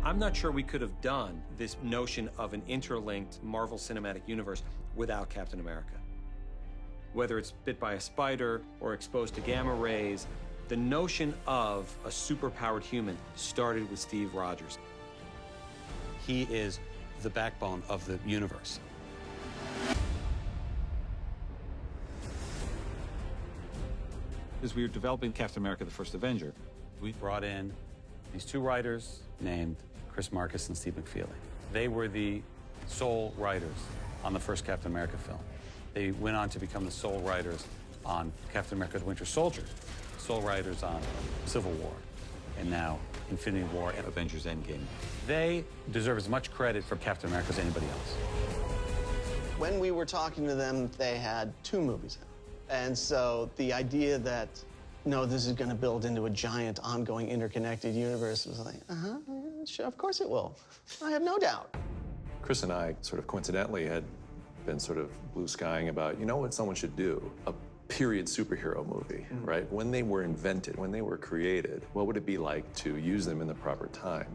I'm not sure we could have done this notion of an interlinked Marvel Cinematic Universe without Captain America. Whether it's bit by a spider or exposed to gamma rays, the notion of a superpowered human started with Steve Rogers. He is the backbone of the universe. As we were developing Captain America, the First Avenger, We brought in these two writers named Chris Marcus and Steve McFeely. They were the sole writers on the first Captain America film. They went on to become the sole writers on Captain America: The Winter Soldier, sole writers on Civil War, and now Infinity War and Avengers Endgame. They deserve as much credit for Captain America as anybody else. When we were talking to them, they had 2 movies out. And so the idea that, no, this is going to build into a giant, ongoing, interconnected universe was like, sure, of course it will. I have no doubt. Chris and I sort of coincidentally had been sort of blue skying about, you know what someone should do? A period superhero movie, right? When they were invented, when they were created, what would it be like to use them in the proper time?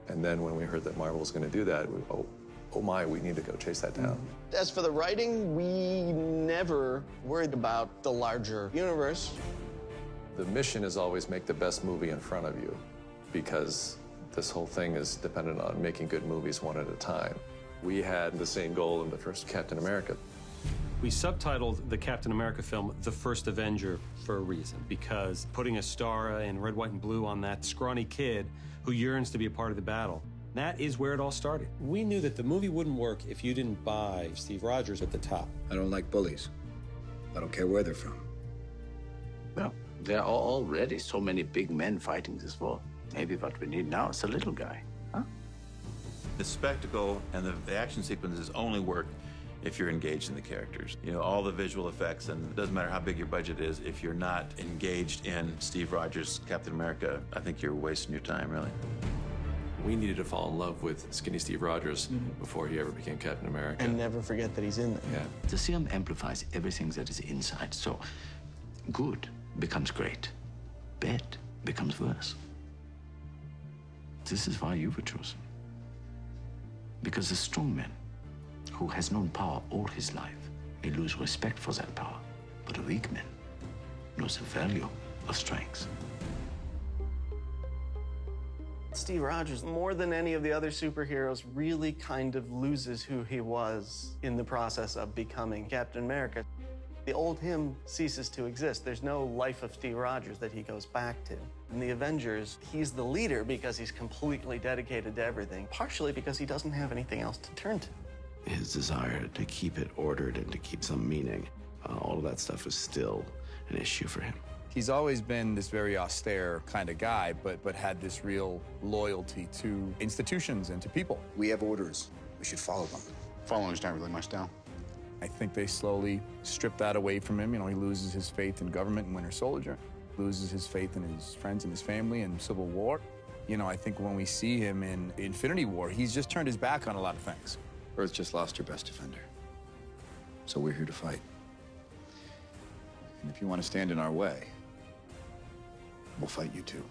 And then when we heard that Marvel was going to do that, oh my, we need to go chase that down. As for the writing, we never worried about the larger universe. The mission is always make the best movie in front of you, because this whole thing is dependent on making good movies one at a time. We had the same goal in the first Captain America. We subtitled the Captain America film The First Avenger for a reason, because putting a star in red, white, and blue on that scrawny kid who yearns to be a part of the battle, that is where it all started. We knew that the movie wouldn't work if you didn't buy Steve Rogers at the top. I don't like bullies. I don't care where they're from. Well, there are already so many big men fighting this war. Maybe what we need now is a little guy, huh? The spectacle and the action sequences only work if you're engaged in the characters. You know, all the visual effects, and it doesn't matter how big your budget is, if you're not engaged in Steve Rogers' Captain America, I think you're wasting your time, really. We needed to fall in love with skinny Steve Rogers before he ever became Captain America. And never forget that he's in there. Yeah. The serum amplifies everything that is inside, so good becomes great, bad becomes worse. This is why you were chosen. Because a strong man who has known power all his life may lose respect for that power, but a weak man knows the value of strength. Steve Rogers, more than any of the other superheroes, really kind of loses who he was in the process of becoming Captain America. The old him ceases to exist. There's no life of Steve Rogers that he goes back to. In the Avengers, he's the leader because he's completely dedicated to everything, partially because he doesn't have anything else to turn to. His desire to keep it ordered and to keep some meaning, all of that stuff is still an issue for him. He's always been this very austere kind of guy, but had this real loyalty to institutions and to people. We have orders. We should follow them. Following's not really much down. I think they slowly strip that away from him. You know, he loses his faith in government and Winter Soldier, loses his faith in his friends and his family in Civil War. You know, I think when we see him in Infinity War, he's just turned his back on a lot of things. Earth just lost her best defender. So we're here to fight. And if you want to stand in our way, we'll fight you too.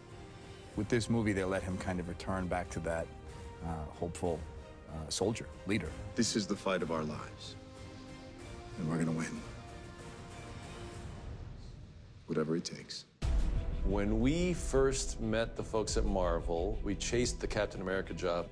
With this movie, they let him kind of return back to that hopeful soldier, leader. This is the fight of our lives. And we're gonna win. Whatever it takes. When we first met the folks at Marvel, we chased the Captain America job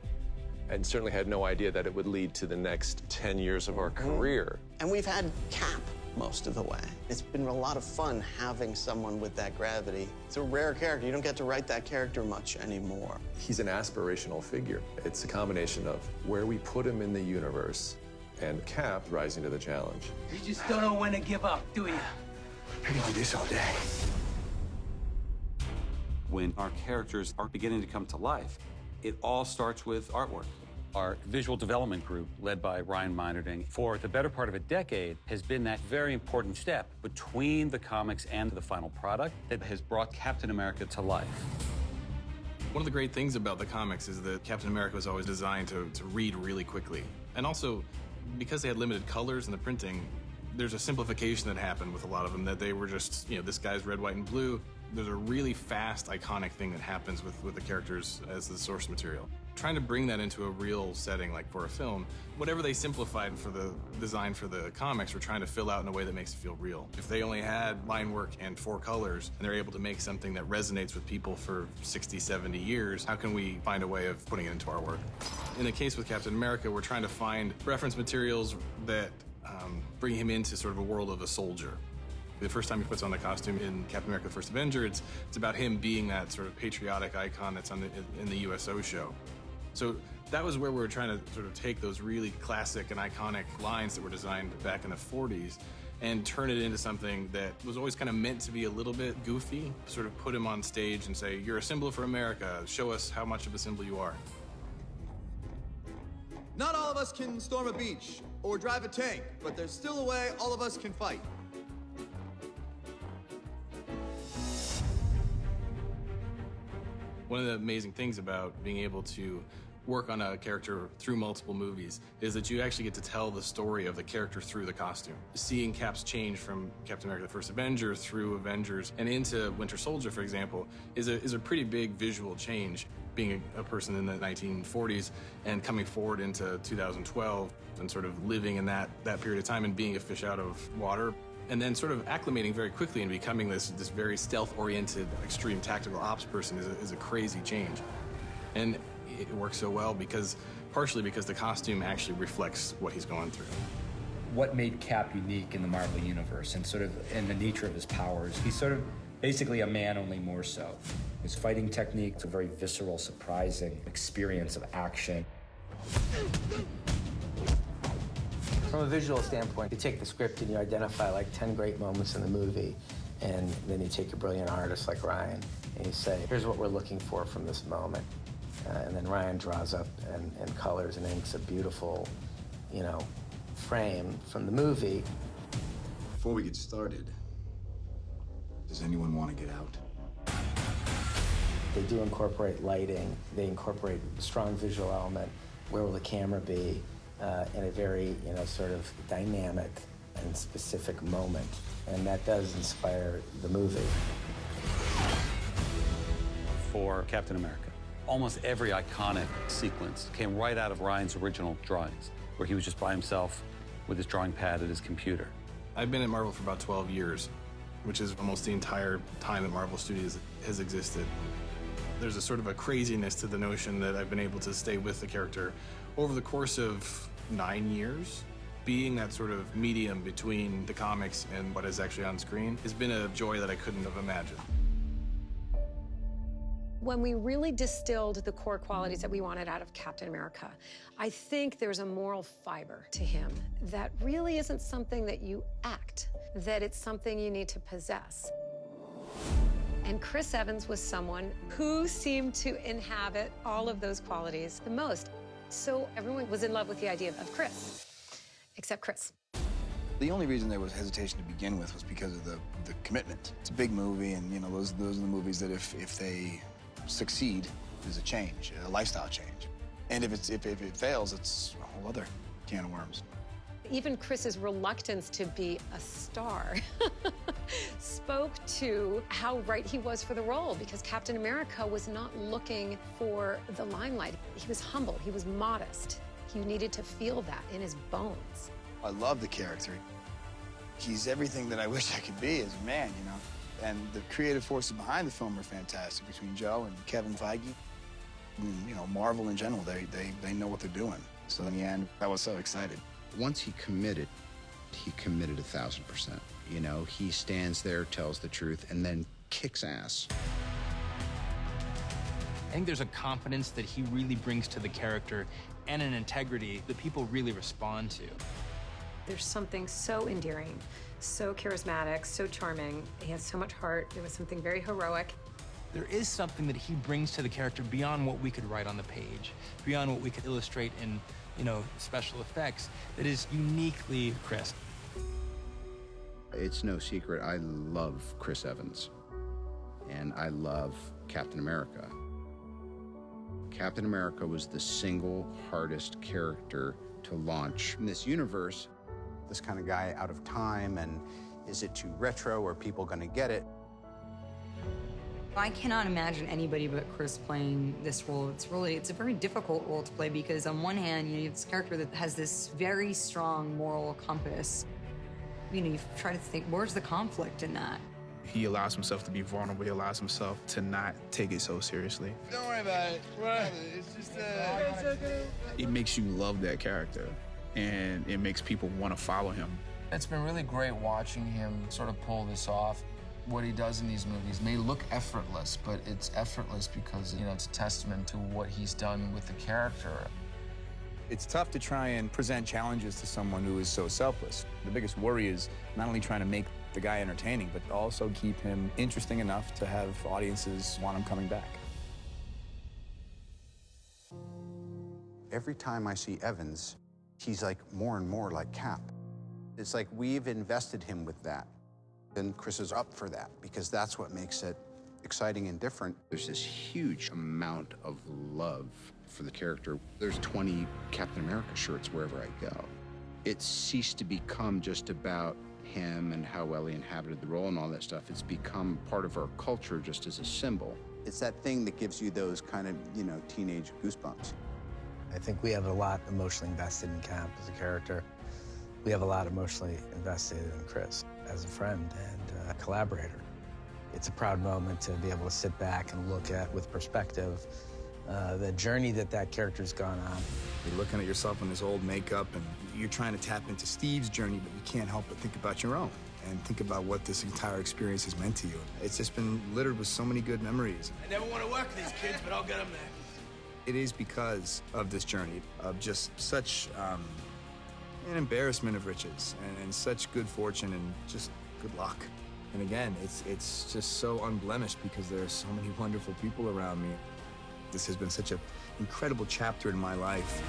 and certainly had no idea that it would lead to the next 10 years of our career. And we've had Cap most of the way. It's been a lot of fun having someone with that gravity. It's a rare character. You don't get to write that character much anymore. He's an aspirational figure. It's a combination of where we put him in the universe and Cap rising to the challenge. You just don't know when to give up, do you? I can do this all day. When our characters are beginning to come to life, it all starts with artwork. Our visual development group, led by Ryan Meinerding, for the better part of a decade, has been that very important step between the comics and the final product that has brought Captain America to life. One of the great things about the comics is that Captain America was always designed to read really quickly. And also, because they had limited colors in the printing, there's a simplification that happened with a lot of them, that they were just, you know, this guy's red, white, and blue. There's a really fast, iconic thing that happens with the characters as the source material. trying to bring that into a real setting, like for a film. Whatever they simplified for the design for the comics, we're trying to fill out in a way that makes it feel real. If they only had line work and 4 colors, and they're able to make something that resonates with people for 60, 70 years, how can we find a way of putting it into our work? In the case with Captain America, we're trying to find reference materials that bring him into sort of a world of a soldier. The first time he puts on the costume in Captain America: The First Avenger, it's about him being that sort of patriotic icon that's in the USO show. So that was where we were trying to sort of take those really classic and iconic lines that were designed back in the 40s and turn it into something that was always kind of meant to be a little bit goofy, sort of put him on stage and say, you're a symbol for America, show us how much of a symbol you are. Not all of us can storm a beach or drive a tank, but there's still a way all of us can fight. One of the amazing things about being able to work on a character through multiple movies is that you actually get to tell the story of the character through the costume. Seeing Cap's change from Captain America: The First Avenger through Avengers and into Winter Soldier, for example, is a pretty big visual change. Being a person in the 1940s and coming forward into 2012 and sort of living in that period of time and being a fish out of water, and then sort of acclimating very quickly and becoming this very stealth-oriented, extreme tactical ops person is a crazy change. And it works so well partially because the costume actually reflects what he's going through. What made Cap unique in the Marvel Universe and sort of in the nature of his powers, he's sort of basically a man, only more so. His fighting technique is a very visceral, surprising experience of action. From a visual standpoint, you take the script and you identify like 10 great moments in the movie, and then you take a brilliant artist like Ryan and you say, here's what we're looking for from this moment. And then Ryan draws up and colors and inks a beautiful, frame from the movie. Before we get started, does anyone want to get out? They do incorporate lighting. They incorporate strong visual element. Where will the camera be in a very, sort of dynamic and specific moment? And that does inspire the movie. For Captain America, almost every iconic sequence came right out of Ryan's original drawings, where he was just by himself with his drawing pad at his computer. I've been at Marvel for about 12 years, which is almost the entire time that Marvel Studios has existed. There's a sort of a craziness to the notion that I've been able to stay with the character over the course of 9 years. Being that sort of medium between the comics and what is actually on screen has been a joy that I couldn't have imagined. When we really distilled the core qualities that we wanted out of Captain America, I think there's a moral fiber to him that really isn't something that you act, that it's something you need to possess. And Chris Evans was someone who seemed to inhabit all of those qualities the most. So everyone was in love with the idea of Chris, except Chris. The only reason there was hesitation to begin with was because of the commitment. It's a big movie, and those are the movies that if they succeed, there's a change, a lifestyle change. And if it fails, it's a whole other can of worms. Even Chris's reluctance to be a star spoke to how right he was for the role, because Captain America was not looking for the limelight. He was humble, he was modest. You needed to feel that in his bones. I love the character. He's everything that I wish I could be as a man, And the creative forces behind the film are fantastic, between Joe and Kevin Feige. Marvel in general, they know what they're doing. So in the end, I was so excited. Once he committed 1,000%. He stands there, tells the truth, and then kicks ass. I think there's a confidence that he really brings to the character and an integrity that people really respond to. There's something so endearing, so charismatic, so charming. He has so much heart. There was something very heroic. There is something that he brings to the character beyond what we could write on the page, beyond what we could illustrate in, special effects, that is uniquely Chris. It's no secret, I love Chris Evans, and I love Captain America. Captain America was the single hardest character to launch in this universe. This kind of guy out of time, and is it too retro? Are people going to get it? I cannot imagine anybody but Chris playing this role. It's a very difficult role to play because on one hand, you have this character that has this very strong moral compass. You try to think, where's the conflict in that? He allows himself to be vulnerable. He allows himself to not take it so seriously. Don't worry about it. It's just It makes you love that character, and it makes people want to follow him. It's been really great watching him sort of pull this off. What he does in these movies may look effortless, but it's effortless because, it's a testament to what he's done with the character. It's tough to try and present challenges to someone who is so selfless. The biggest worry is not only trying to make the guy entertaining, but also keep him interesting enough to have audiences want him coming back. Every time I see Evans, he's like more and more like Cap. It's like we've invested him with that. And Chris is up for that because that's what makes it exciting and different. There's this huge amount of love for the character. There's 20 Captain America shirts wherever I go. It ceased to become just about him and how well he inhabited the role and all that stuff. It's become part of our culture just as a symbol. It's that thing that gives you those kind of, teenage goosebumps. I think we have a lot emotionally invested in Cap as a character. We have a lot emotionally invested in Chris as a friend and a collaborator. It's a proud moment to be able to sit back and look at, with perspective, the journey that character's gone on. You're looking at yourself in this old makeup, and you're trying to tap into Steve's journey, but you can't help but think about your own and think about what this entire experience has meant to you. It's just been littered with so many good memories. I never want to work with these kids, but I'll get them there. It is because of this journey of just such an embarrassment of riches and such good fortune and just good luck. And again, it's just so unblemished because there are so many wonderful people around me. This has been such an incredible chapter in my life.